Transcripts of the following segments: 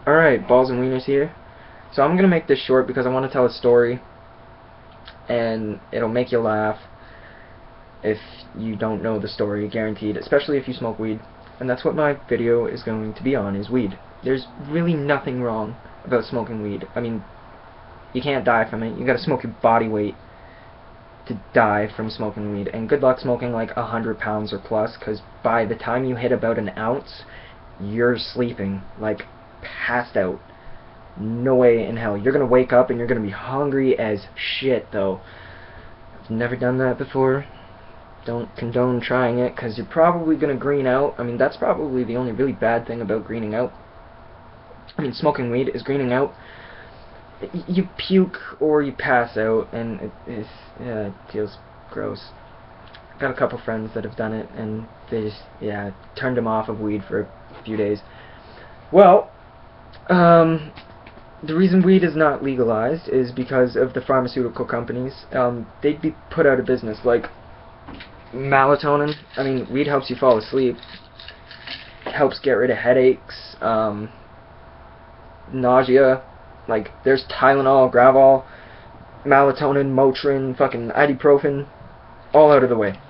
Alright, Balls and Wieners here. So I'm gonna make this short because I want to tell a story, and it'll make you laugh if you don't know the story, guaranteed, especially if you smoke weed. And that's what my video is going to be on, is weed. There's really nothing wrong about smoking weed. I mean, you can't die from it. You gotta smoke your body weight to die from smoking weed. And good luck smoking like 100 pounds or plus, because by the time you hit about an ounce, you're sleeping, like passed out. No way in hell. You're gonna wake up and you're gonna be hungry as shit, though. I've never done that before. Don't condone trying it, because you're probably gonna green out. I mean, that's probably the only really bad thing about greening out. I mean, smoking weed is greening out. You puke or you pass out, and it feels gross. I've got a couple friends that have done it, and they just, turned them off of weed for a few days. Well, the reason weed is not legalized is because of the pharmaceutical companies. They'd be put out of business. Like melatonin. I mean, weed helps you fall asleep. It helps get rid of headaches, nausea. Like, there's Tylenol, Gravol, melatonin, Motrin, fucking ibuprofen, all out of the way.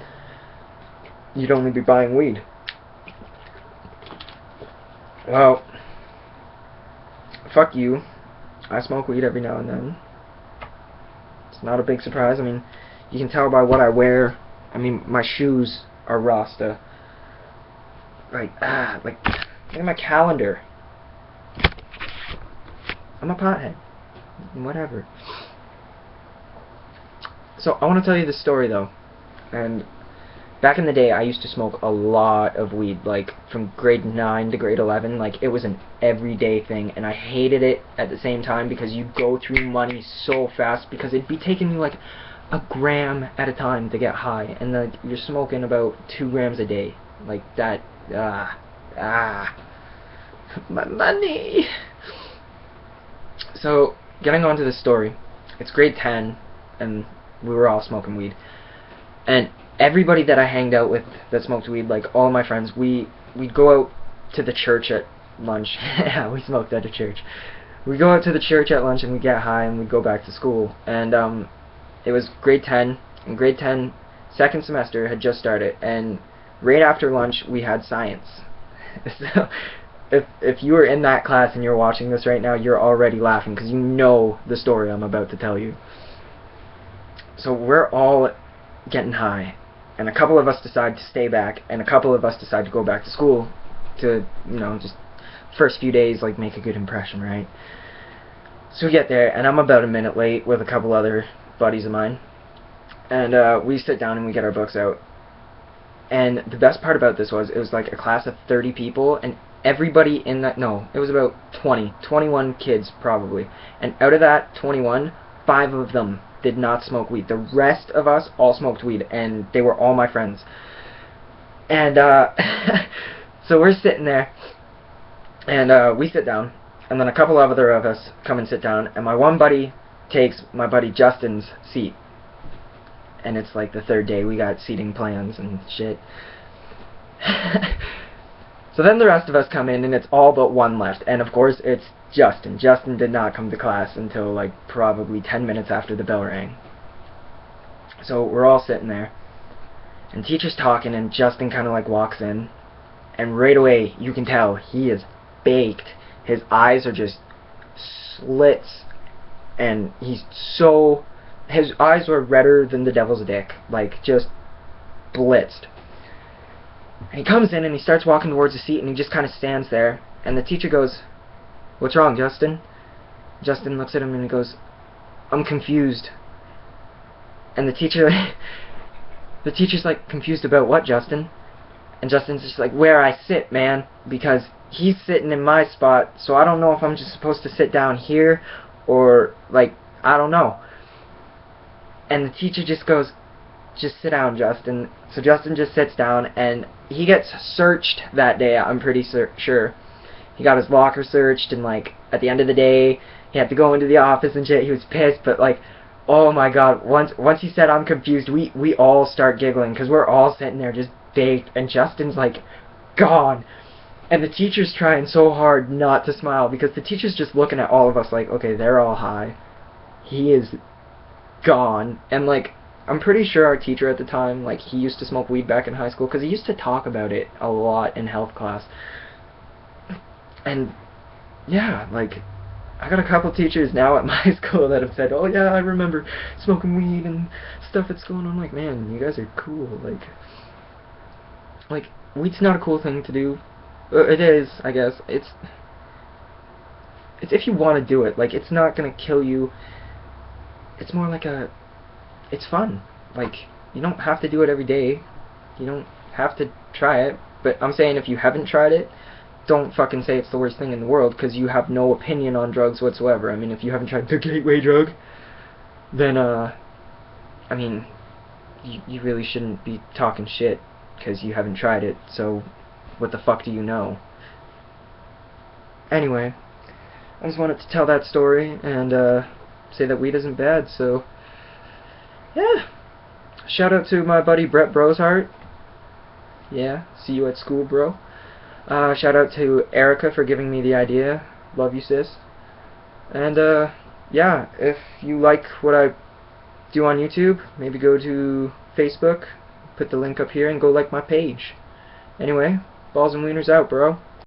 You'd only be buying weed. Well, fuck you. I smoke weed every now and then. It's not a big surprise. I mean, you can tell by what I wear. I mean, my shoes are Rasta. Like, look at my calendar. I'm a pothead. Whatever. So, I want to tell you this story, though. And back in the day, I used to smoke a lot of weed, like from grade 9 to grade 11. Like, it was an everyday thing, and I hated it at the same time because you go through money so fast, because it'd be taking you like a gram at a time to get high, and like you're smoking about 2 grams a day. Like that, my money. So, getting on to the story, it's grade 10, and we were all smoking weed, and everybody that I hanged out with that smoked weed, like all my friends, we'd go out to the church at lunch. Yeah, we smoked at a church. We'd go out to the church at lunch and we'd get high and we'd go back to school. And it was grade 10, and grade 10 second semester had just started, and right after lunch we had science. So if you were in that class and you're watching this right now, you're already laughing because you know the story I'm about to tell you. So we're all getting high, and a couple of us decide to stay back, and a couple of us decide to go back to school to, just first few days, like, make a good impression, right? So we get there, and I'm about a minute late with a couple other buddies of mine, and we sit down and we get our books out. And the best part about this was, it was like a class of 30 people, and everybody in that, no, it was about 21 kids probably, and out of that 21, 5 of them did not smoke weed. The rest of us all smoked weed, and they were all my friends. And so we're sitting there, and we sit down, and then a couple of other of us come and sit down, and my one buddy takes my buddy Justin's seat. And it's like the third day, we got seating plans and shit. So then the rest of us come in, and it's all but one left, and of course it's Justin. Justin did not come to class until like probably 10 minutes after the bell rang. So we're all sitting there, and teacher's talking, and Justin kind of like walks in, and right away you can tell he is baked. His eyes are just slits, and his eyes were redder than the devil's dick, like just blitzed. And he comes in and he starts walking towards the seat, and he just kind of stands there, and the teacher goes, "What's wrong, Justin?" Justin looks at him and he goes, "I'm confused." And the teacher's like, "Confused about what, Justin?" And Justin's just like, "Where I sit, man, because he's sitting in my spot, so I don't know if I'm just supposed to sit down here, or, like, I don't know." And the teacher just goes, "Just sit down, Justin." So Justin just sits down, and he gets searched that day, I'm pretty sure. He got his locker searched, and, like, at the end of the day, he had to go into the office and shit. He was pissed, but, like, oh my god, once he said, "I'm confused," we all start giggling, because we're all sitting there just baked, and Justin's, like, gone. And the teacher's trying so hard not to smile because the teacher's just looking at all of us like, okay, they're all high. He is gone. And like, I'm pretty sure our teacher at the time, like, he used to smoke weed back in high school because he used to talk about it a lot in health class. And yeah, like, I got a couple teachers now at my school that have said, oh yeah, I remember smoking weed and stuff that's going on. Like, man, you guys are cool. Like, weed's not a cool thing to do. It is, I guess. It's if you want to do it. Like, it's not gonna kill you. It's more like it's fun. Like, you don't have to do it every day. You don't have to try it. But I'm saying if you haven't tried it, don't fucking say it's the worst thing in the world, because you have no opinion on drugs whatsoever. I mean, if you haven't tried the gateway drug, then, I mean, you really shouldn't be talking shit, because you haven't tried it, so what the fuck do you know? Anyway, I just wanted to tell that story, and, say that weed isn't bad, so, yeah. Shout out to my buddy Brett Broshart. Yeah, see you at school, bro. Shout out to Erica for giving me the idea. Love you, sis. And, yeah, if you like what I do on YouTube, maybe go to Facebook, put the link up here, and go like my page. Anyway, balls and wieners out, bro.